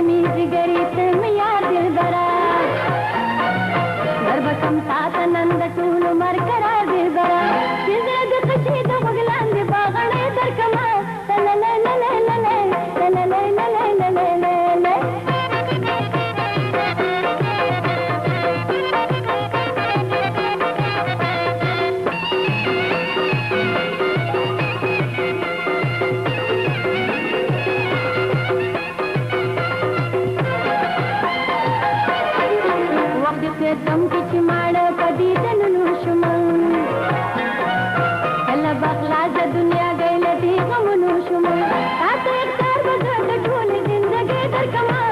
می جګرې ته مې یار دلبره در به کم تا ته نن د ټول عمر قرار دلبره چې زه د قچې د غوږ لاندې باغړې درکمه تم کې چې ماړه پدې دنو شوم کله بخلا د دنیا ګیله دې غمونو شوم تاسو اختیار به د ټول ژوندۍ درکما